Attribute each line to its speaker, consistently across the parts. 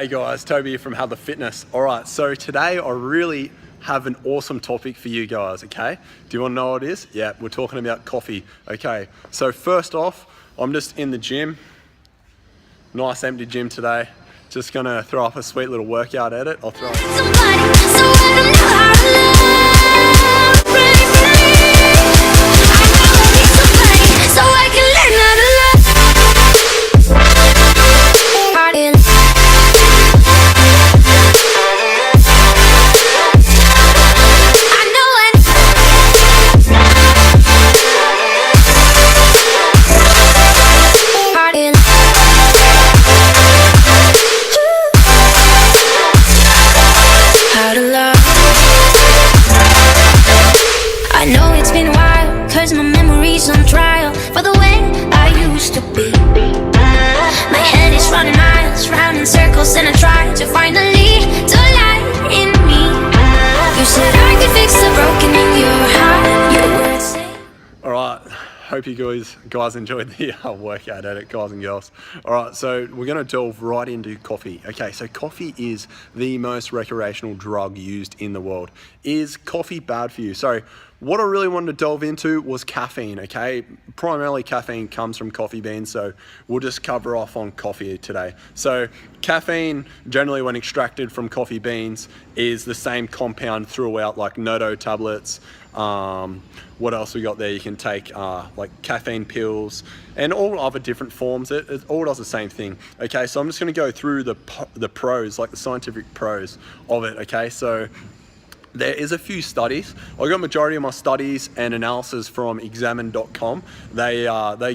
Speaker 1: Hey guys, Toby here from How the Fitness. All right, so today I really have an awesome topic for you guys, okay? Do you want to know what it is? Yeah, we're talking about coffee, okay? So first off, I'm just in the gym. Nice empty gym today. Just gonna throw up a sweet little workout edit. I'll throw Hope you guys enjoyed the workout edit, guys and girls. All right, so we're gonna delve right into coffee. Okay, so coffee is the most recreational drug used in the world. Is coffee bad for you? So what I really wanted to delve into was caffeine, okay? Primarily caffeine comes from coffee beans, so we'll just cover off on coffee today. So caffeine, generally when extracted from coffee beans, is the same compound throughout, like Noto tablets. What else we got there? You can take like caffeine pills and all other different forms. It all does the same thing. Okay, so I'm just going to go through the pros, like the scientific pros of it. Okay, so there is a few studies. I got majority of my studies and analysis from examine.com. They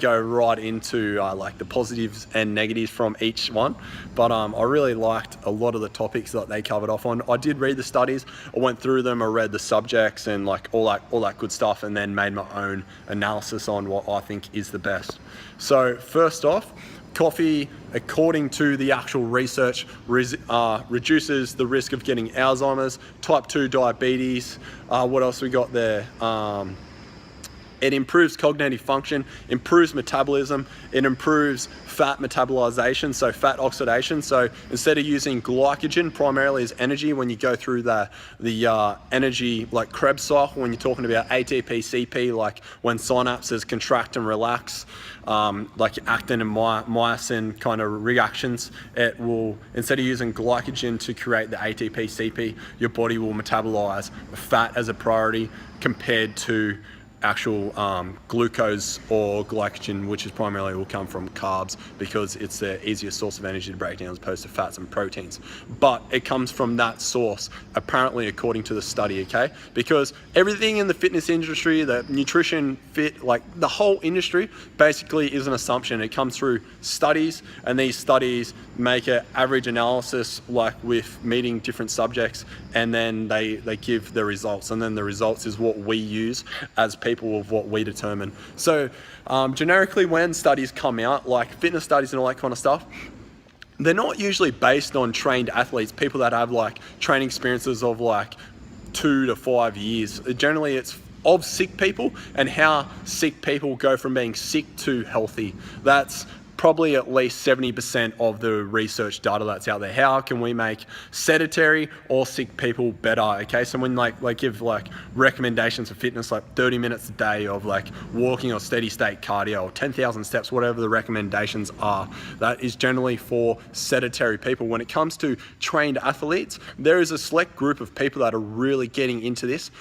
Speaker 1: go right into like the positives and negatives from each one. But I really liked a lot of the topics that they covered off on. I did read the studies. I went through them. I read the subjects and like all that good stuff, and then made my own analysis on what I think is the best. So first off, coffee, according to the actual research, reduces the risk of getting Alzheimer's, type 2 diabetes. What else we got there? It improves cognitive function, improves metabolism, it improves fat metabolization, so fat oxidation. So instead of using glycogen primarily as energy when you go through the energy like Krebs cycle, when you're talking about ATP, CP, like when synapses contract and relax, like actin and myosin kind of reactions, it will, instead of using glycogen to create the ATP, CP, your body will metabolize fat as a priority compared to actual glucose or glycogen, which is primarily will come from carbs because it's the easiest source of energy to break down as opposed to fats and proteins. But it comes from that source, apparently, according to the study, okay? Because everything in the fitness industry, the nutrition, fit, like the whole industry basically is an assumption. It comes through studies, and these studies make an average analysis like with meeting different subjects, and then they give the results, and then the results is what we use as people of what we determine. So generically when studies come out, like fitness studies and all that kind of stuff, they're not usually based on trained athletes, people that have like training experiences of like 2 to 5 years. Generally it's of sick people and how sick people go from being sick to healthy. That's probably at least 70% of the research data that's out there. How can we make sedentary or sick people better? Okay, so when like give like recommendations for fitness, like 30 minutes a day of like walking or steady state cardio or 10,000 steps, whatever the recommendations are, that is generally for sedentary people. When it comes to trained athletes, there is a select group of people that are really getting into this.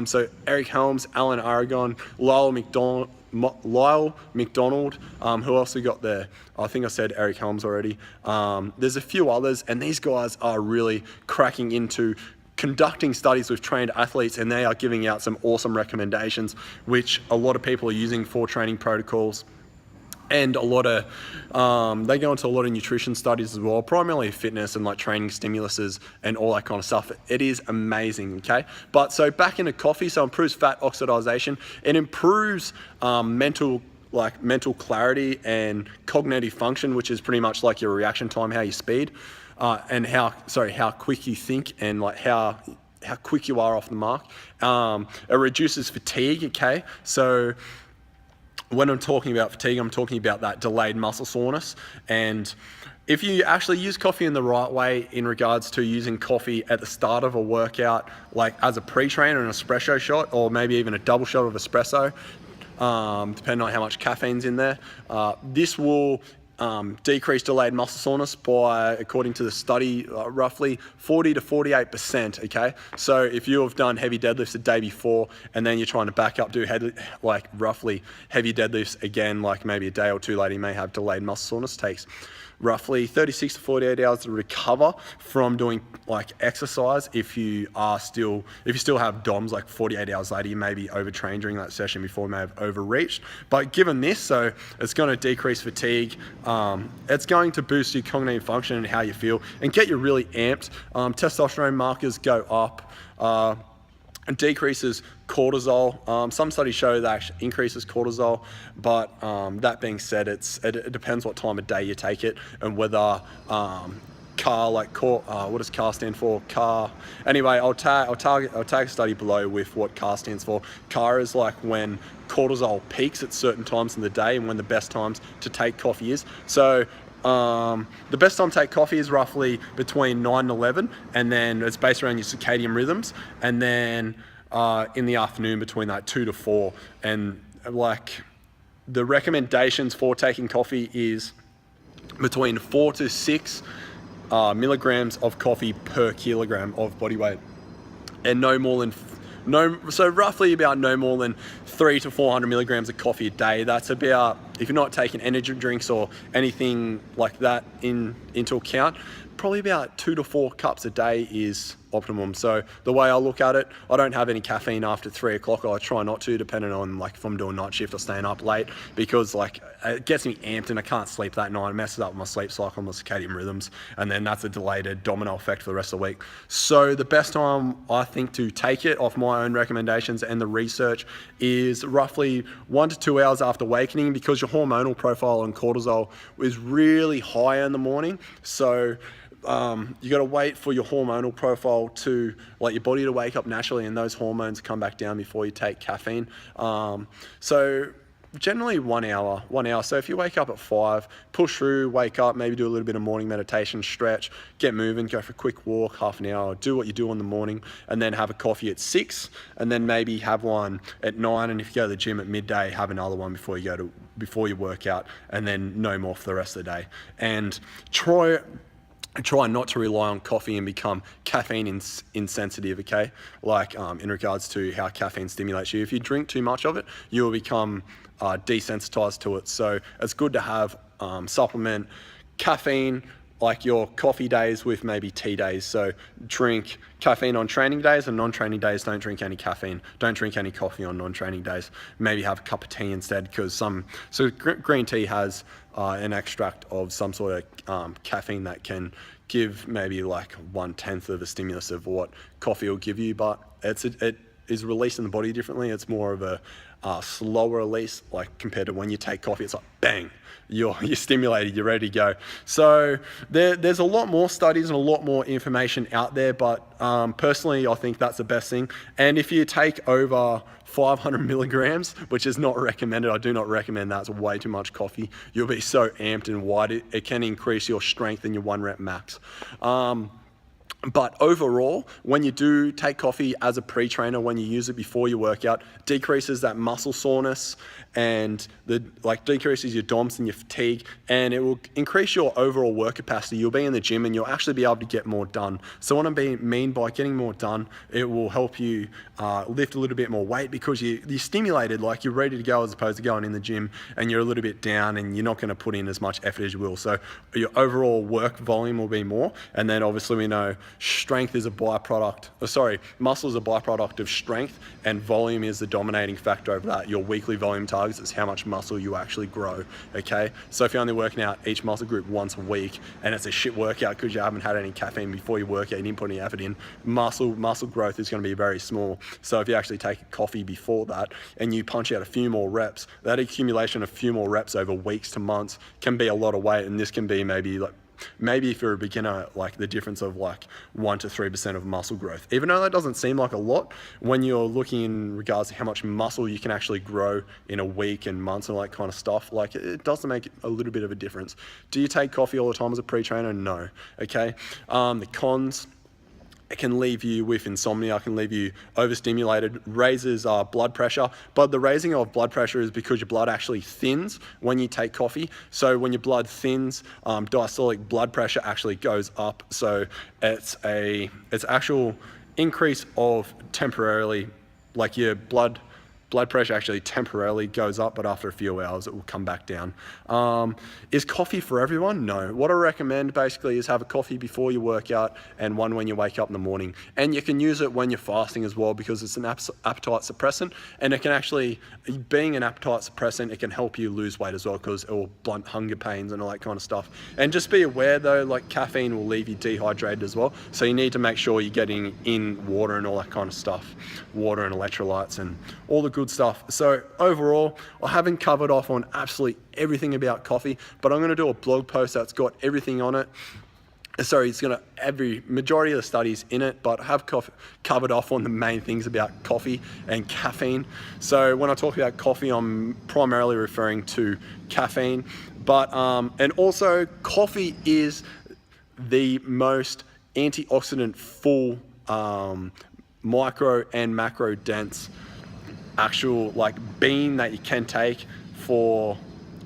Speaker 1: So Eric Helms, Alan Aragon, Lyle McDonald, who else we got there? I think I said Eric Helms already. There's a few others, and these guys are really cracking into conducting studies with trained athletes, and they are giving out some awesome recommendations, which a lot of people are using for training protocols. And a lot of, they go into a lot of nutrition studies as well, primarily fitness and like training stimuluses and all that kind of stuff. It is amazing, okay? But so back into coffee, so it improves fat oxidation. It improves mental clarity and cognitive function, which is pretty much like your reaction time, how you speed, and how quick you think, and like how quick you are off the mark. It reduces fatigue, okay? So when I'm talking about fatigue, I'm talking about that delayed muscle soreness, and If you actually use coffee in the right way in regards to using coffee at the start of a workout, like as a pre-train or an espresso shot, or maybe even a double shot of espresso, depending on how much caffeine's in there, this will decrease delayed muscle soreness by, according to the study, roughly 40 to 48%, okay? So if you have done heavy deadlifts the day before and then you're trying to back up, do roughly heavy deadlifts again, like maybe a day or two later, you may have delayed muscle soreness. Takes roughly 36 to 48 hours to recover from doing like exercise. If you still have DOMs, like 48 hours later, you may be overtrained during that session before, you may have overreached. But given this, so it's going to decrease fatigue, it's going to boost your cognitive function and how you feel and get you really amped. Testosterone markers go up. And decreases cortisol. Some studies show that actually increases cortisol, but that being said, it depends what time of day you take it and whether what does CAR stand for? CAR. Anyway, I'll tag a study below with what CAR stands for. CAR is like when cortisol peaks at certain times in the day and when the best times to take coffee is. So the best time to take coffee is roughly between 9 and 11, and then it's based around your circadian rhythms, and then in the afternoon between like 2 to 4. And like the recommendations for taking coffee is between 4 to 6 milligrams of coffee per kilogram of body weight, and so roughly about no more than 300 to 400 milligrams of coffee a day. That's about, if you're not taking energy drinks or anything like that into account, probably about 2 to 4 cups a day is optimum. So the way I look at it, I don't have any caffeine after 3 o'clock. I try not to, depending on like if I'm doing night shift or staying up late, because like it gets me amped and I can't sleep that night. It messes up my sleep cycle, my circadian rhythms, and then that's a delayed domino effect for the rest of the week. So the best time I think to take it, off my own recommendations and the research, is roughly 1 to 2 hours after awakening, because your hormonal profile on cortisol is really high in the morning. So you got to wait for your hormonal profile to, like, your body to wake up naturally and those hormones come back down before you take caffeine. So generally 1 hour. So if you wake up at 5, push through, wake up, maybe do a little bit of morning meditation, stretch, get moving, go for a quick walk, half an hour, do what you do in the morning, and then have a coffee at 6, and then maybe have one at 9, and if you go to the gym at midday, have another one before you work out, and then no more for the rest of the day. And try not to rely on coffee and become caffeine insensitive, okay? Like in regards to how caffeine stimulates you. If you drink too much of it, you will become desensitized to it. So it's good to have supplement caffeine, like your coffee days with maybe tea days. So drink caffeine on training days, and non-training days, don't drink any caffeine. Don't drink any coffee on non-training days. Maybe have a cup of tea instead, because green tea has an extract of some sort of caffeine that can give maybe like 1/10 of a stimulus of what coffee will give you, but it is released in the body differently. It's more of a slower release, like compared to when you take coffee, it's like bang, you're stimulated, you're ready to go. So there's a lot more studies and a lot more information out there, but personally I think that's the best thing. And if you take over 500 milligrams, which is not recommended, I do not recommend that, it's way too much coffee, you'll be so amped and wide, it can increase your strength in your 1 rep max. But overall, when you do take coffee as a pre-trainer, when you use it before your workout, decreases that muscle soreness and decreases your DOMS and your fatigue, and it will increase your overall work capacity. You'll be in the gym and you'll actually be able to get more done. So what I mean by getting more done, it will help you lift a little bit more weight, because you're stimulated, like you're ready to go, as opposed to going in the gym and you're a little bit down and you're not going to put in as much effort as you will. So your overall work volume will be more. And then obviously we know muscle is a byproduct of strength, and volume is the dominating factor over that. Your weekly volume targets is how much muscle you actually grow, okay? So if you're only working out each muscle group once a week and it's a shit workout because you haven't had any caffeine before you work out, you didn't put any effort in, muscle growth is going to be very small. So if you actually take a coffee before that and you punch out a few more reps, that accumulation of a few more reps over weeks to months can be a lot of weight, and this can be maybe like maybe if you're a beginner, like the difference of like 1 to 3% of muscle growth. Even though that doesn't seem like a lot, when you're looking in regards to how much muscle you can actually grow in a week and months and all that kind of stuff, like it does make a little bit of a difference. Do you take coffee all the time as a pre-trainer? No. Okay. The cons: it can leave you with insomnia, it can leave you overstimulated, raises blood pressure. But the raising of blood pressure is because your blood actually thins when you take coffee. So when your blood thins, diastolic blood pressure actually goes up. So it's actual increase of temporarily, like your blood pressure actually temporarily goes up, but after a few hours it will come back down. Is coffee for everyone? No. What I recommend basically is have a coffee before your workout and one when you wake up in the morning. And you can use it when you're fasting as well, because it's an appetite suppressant, and it can actually, being an appetite suppressant, it can help you lose weight as well, because it will blunt hunger pains and all that kind of stuff. And just be aware though, like caffeine will leave you dehydrated as well. So you need to make sure you're getting in water and all that kind of stuff, water and electrolytes and all the good stuff. So overall, I haven't covered off on absolutely everything about coffee, but I'm going to do a blog post that's got everything on it. Sorry, it's going to every majority of the studies in it, but I have covered off on the main things about coffee and caffeine. So when I talk about coffee, I'm primarily referring to caffeine, but and also coffee is the most antioxidant full, micro and macro dense actual like bean that you can take for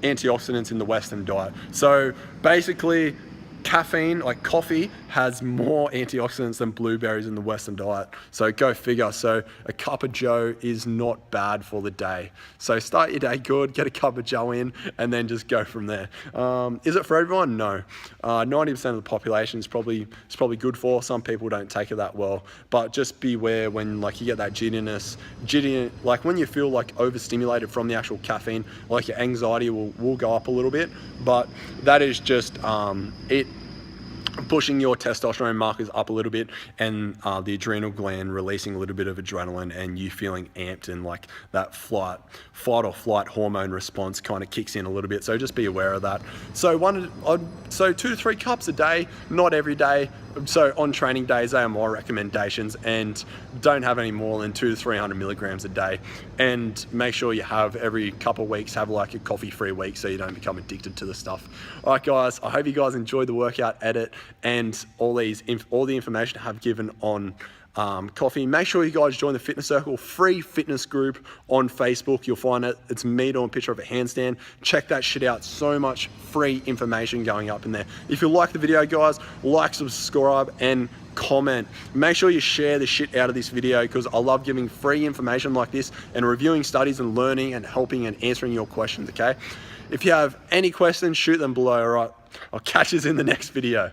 Speaker 1: antioxidants in the Western diet. So basically, caffeine, like coffee, has more antioxidants than blueberries in the Western diet. So go figure. So a cup of joe is not bad for the day. So start your day good, get a cup of joe in, and then just go from there. Is it for everyone? No. 90% of the population is probably good for. Some people don't take it that well, but just beware when like you get that jitteriness, like when you feel like overstimulated from the actual caffeine, like your anxiety will go up a little bit, but that is just it pushing your testosterone markers up a little bit, and the adrenal gland releasing a little bit of adrenaline, and you feeling amped, and like that fight or flight hormone response kind of kicks in a little bit. So just be aware of that. So 2 to 3 cups a day, not every day. So on training days, they are my recommendations, and don't have any more than 200 to 300 milligrams a day. And make sure you have every couple of weeks, have like a coffee-free week, so you don't become addicted to the stuff. All right, guys, I hope you guys enjoyed the workout edit and all the information I have given on coffee. Make sure you guys join the Fitness Circle free fitness group on Facebook. You'll find it. It's me doing a picture of a handstand. Check that shit out. So much free information going up in there. If you like the video, guys, like, subscribe, and comment. Make sure you share the shit out of this video, because I love giving free information like this and reviewing studies and learning and helping and answering your questions, okay? If you have any questions, shoot them below, all right? I'll catch you in the next video.